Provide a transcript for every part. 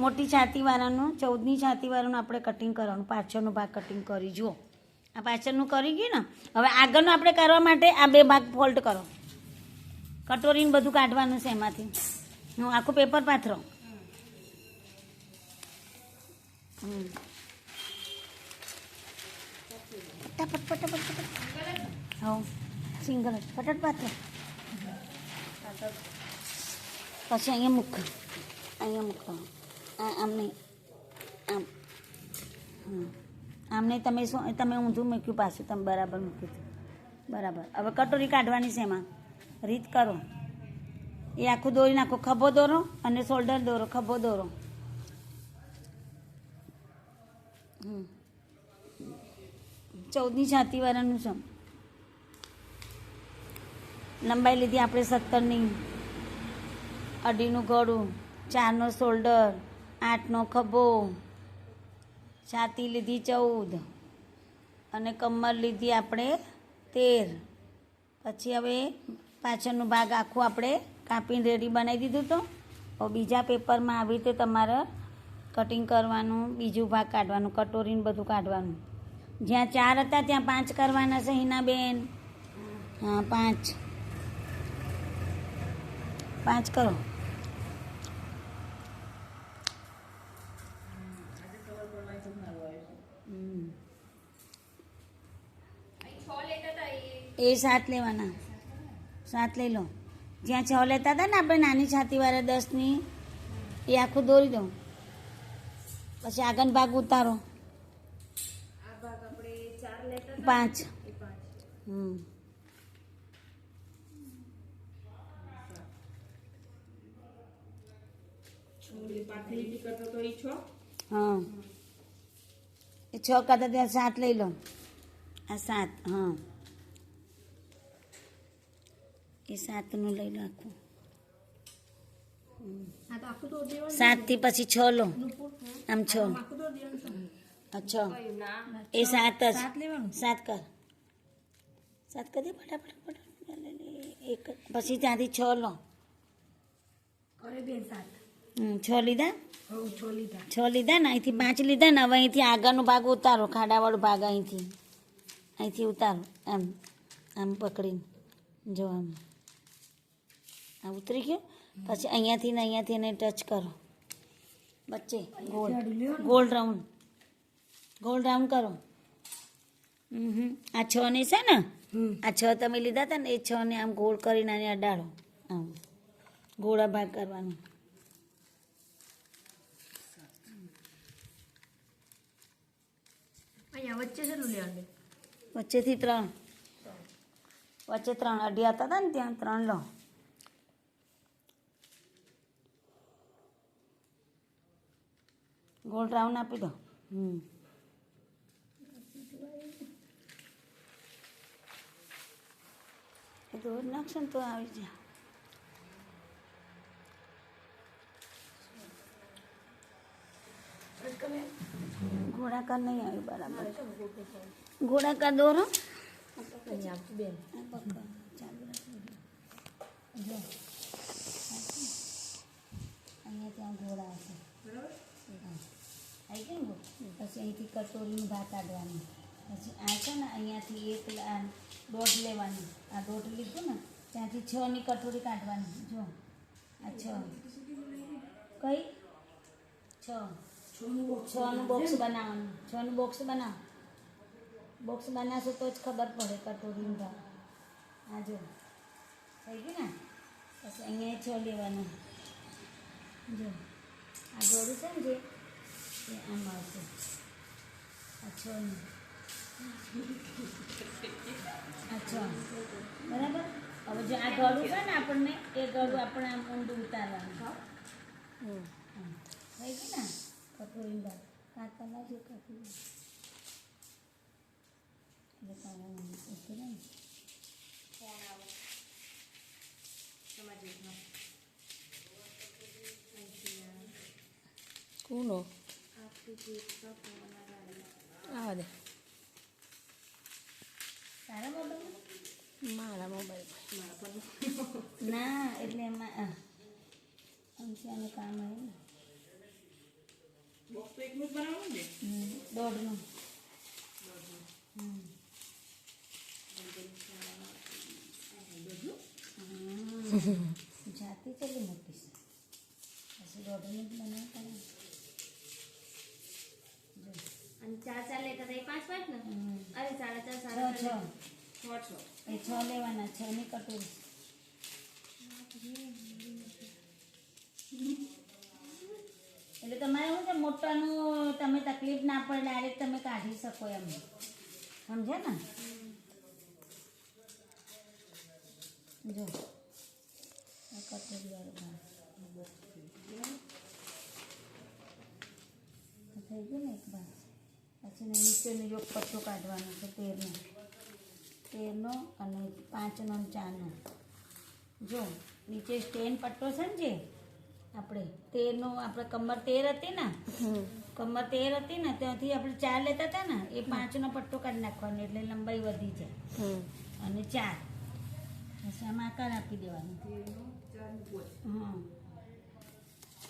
મોટી છાતીવાળાનું 14ની છાતીવાળાનું આપણે કટિંગ કરવાનું. પાછળનો ભાગ કટિંગ કરી જુઓ. આ પાછળનું કરી ગયું ને. હવે આગળનું આપણે કરવા માટે આ 2 ભાગ ફોલ્ડ કરો. કટોરીને બધું કાઢવાનું છે એમાંથી. હું આખું પેપર પાથરો. ફટાફટ. હા સિંગલ જ ફટાફટ પાથરો. પછી અહીંયા મૂક. આમ નહીં આમ. આમ નહીં તમે ઊંધું મૂક્યું પાછું. તમે બરાબર મૂક્યું હતું. બરાબર. હવે કટોરી કાઢવાની છે એમાં. રીત કરો. એ આખું દોરી નાખો. ખભો દોરો અને શોલ્ડર દોરો. ખભો દોરો. 14ની છાતીવાળાનું છે. લંબાઈ લીધી આપણે 17ની. 2.5નું ગળું, 4નો શોલ્ડર, 8નો ખભો, છાતી લીધી 14 અને કમર લીધી આપણે 13. પછી હવે પાછળનો ભાગ આખું આપણે કાપીને રેડી બનાવી દીધું તો હવે બીજા પેપરમાં આવી રીતે તમારે કટિંગ કરવાનું. બીજું ભાગ કાઢવાનું. કટોરીને બધું કાઢવાનું. જ્યાં 4 હતા ત્યાં 5 કરવાના છે હિનાબેન. હા 5 કરો. એ 7 લેવાના. 7 લઈ લો. જ્યાં 6 લેતા હતા ને આપણે નાની છાતીવાળા 10ની એ આખું દોરી દો. પછી આગળ ભાગ ઉતારો. 5. હા એ 6 કરતા ત્યાં 7 લઈ લો. આ 7. હા એ 7નું લઈ લો આખું. 7 થી પછી 6 લો. આમ 6. અચ્છા એ 7 જ. 7 કર. 7 કરી દે ફટાફટ. એક પછી ત્યાંથી 6 લો. 6 લીધા. 6 લીધા ને. અહીંથી 5 લીધા ને. હવે અહીંથી આગળનો ભાગ ઉતારો. ખાડાવાળો ભાગ અહીંથી ઉતારો. આમ પકડીને જો આમ આ ઉતરી ગયો. પછી અહીંયાથી ને અહીંયાથી એને ટચ કરો. વચ્ચે ગોળ રાઉન્ડ કરો. આ 6 ને છે ને. આ 6 તમે લીધા હતા ને એ 6 ને આમ ગોળ કરીને આને અડાડો. આમ ગોળા ભાગ કરવાનો. વચ્ચેથી 3. વચ્ચે 3 અઢી હતા ને ત્યાં 3 લો. ગોળ રાઉન્ડ આપી દો. એ તો નાખશે ને તો આવી જાય. ગોળાકાર નહીં આવી બરાબર. ગોળાકાર દોરો. અહીંયા ત્યાં ઘોડા હશે. આવી ગયું ને. પછી અહીંથી કટોરીનું ભાગ કાઢવાનું. પછી આ છે ને અહીંયાથી 1.5 લેવાનું. આ 1.5 લીધું ને ત્યાંથી 6ની કટોરી કાઢવાની. જો આ 6 કઈ 6નું બોક્સ બનાવવાનું. 6નું બોક્સ બનાવો. બોક્સ બનાવશો તો જ ખબર પડે કટોરીનું ભાગ. આ જો થઈ ગયું ને. પછી અહીંયા 6 લેવાનું. જો આ ગળું છે ને જે એ આમ આવશે. આ 6નું. આ 6 બરાબર. હવે જો આ ગળું છે ને આપણને એ ગળું આપણે આમ ઊંડું ઉતારવાનું. થઈ ગયું ને. કટોરી ભાગ કાતા લાગી કટોરી. કોનો આવા દે. તારા મોબાઈલ મારા મોબાઈલ ના એટલે એમાં અંશિયાનું કામ આવ્યું ને. દોઢનું જાતી ચલી મૂકીશ પછી દોઢનું જ બનાવતા ને અને 4 લેતા હતા એ 5 ને અરે 4.5 છ એ 6 લેવાના 6 ની કટોરી એટલે તમારે શું છે મોટાનું તમે તકલીફ ના પડે ડાયરેક્ટ તમે કાઢી શકો એમ સમજે ને જો આ કટોરી વાળું થઈ ગયું ને એક બાર પછી નીચેનો યોગ પટ્ટો કાઢવાનો છે તેરનો અને 5નો અને 4નો જો નીચે સ્ટેન પટ્ટો છે ને જે આપણે તેરનો આપણે કમર 13 હતી ને કમર 13 હતી ને ત્યાંથી આપણે 4 લેતા હતા ને એ 5નો પટ્ટો કાઢી નાખવાનો એટલે લંબાઈ વધી જાય અને 4 પછી આમાં આકાર આપી દેવાનો હા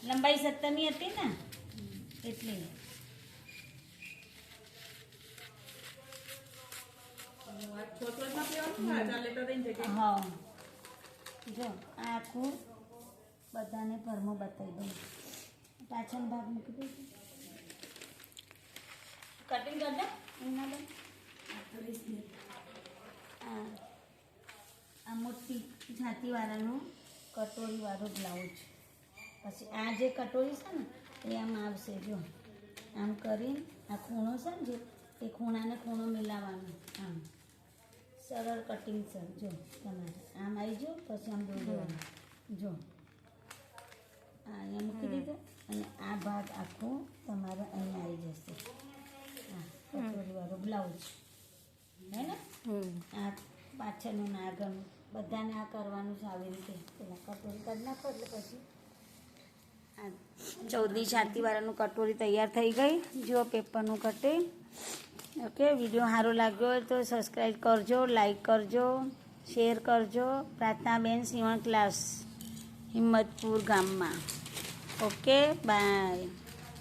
લંબાઈ 17ની હતી ને એટલે હા જો આ આખું બધાને ભરમાં બતાવી દઉં પાછળનો ભાગ મૂકી દઉં કટિંગ કરી દો એમના બેન આ મોટી છાતીવાળાનું કટોરીવાળો બ્લાઉઝ પછી આ જે કટોરી છે ને એ આમ આવશે જો આમ કરીને આ ખૂણો છે ને જે એ ખૂણાને ખૂણો મિલાવવાનો આમ સરળ કટિંગ છે જો તમારે આમ આવી જો પછી આમ દોરી દેવાનું જો આ અહીંયા મૂકી દીધું અને આ ભાગ આખો તમારે અહીંયા આવી જશે હા કટોરીવાળો બ્લાઉઝ હે ને આ પાછળનું ને આગળનું બધાને આ કરવાનું છે આવી રીતે પેલા કટોરી કાઢી નાખો એટલે પછી આ 14 છાતીવાળાનું કટોરી તૈયાર થઈ ગઈ જો પેપરનું કટિંગ ઓકે વિડીયો સારો લાગ્યો હોય તો સબસ્ક્રાઈબ કરજો લાઈક કરજો શેર કરજો પ્રાર્થનાબેન સીવણ ક્લાસ હિંમતપુર ગામમાં ઓકે બાય